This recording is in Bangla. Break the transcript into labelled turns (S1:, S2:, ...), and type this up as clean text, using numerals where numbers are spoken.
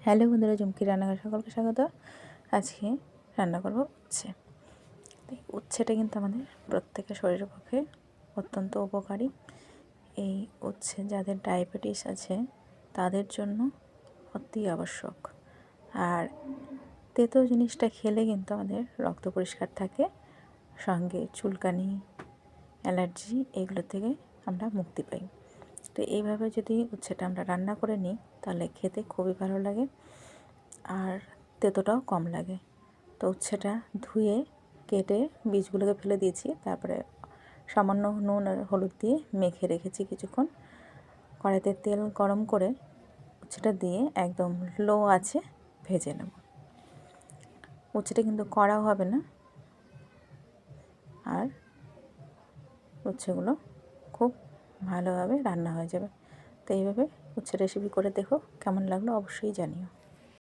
S1: হ্যালো বন্ধুরা, চুমকি রান্নাঘরে সকলকে স্বাগত। আজকে রান্না করব উচ্ছে। উচ্ছেটা কিন্তু আমাদের প্রত্যেকের শরীরের পক্ষে অত্যন্ত উপকারী। এই উচ্ছে যাদের ডায়াবেটিস আছে তাদের জন্য অতি আবশ্যক। আর তেতো জিনিসটা খেলে কিন্তু আমাদের রক্ত পরিষ্কার থাকে, সঙ্গে চুলকানি, অ্যালার্জি এগুলো থেকে আমরা মুক্তি পাই। তো এইভাবে যদি উচ্ছেটা আমরা রান্না করে নিই তাহলে খেতে খুবই ভালো লাগে আর তেতোটাও কম লাগে। তো উচ্ছেটা ধুয়ে কেটে বীজগুলোকে ফেলে দিয়েছি, তারপরে সামান্য নুন আর হলুদ দিয়ে মেখে রেখেছি কিছুক্ষণ। কড়াইতে তেল গরম করে উচ্ছেটা দিয়ে একদম লো আঁচে ভেজে নেব। উচ্ছেটা কিন্তু কড়াও হবে না আর উচ্ছেগুলো খুব ভালোভাবে রান্না হয়ে যাবে। তো এইভাবে উচ্ছে রেসিপি করে দেখো, কেমন লাগলো অবশ্যই জানিও।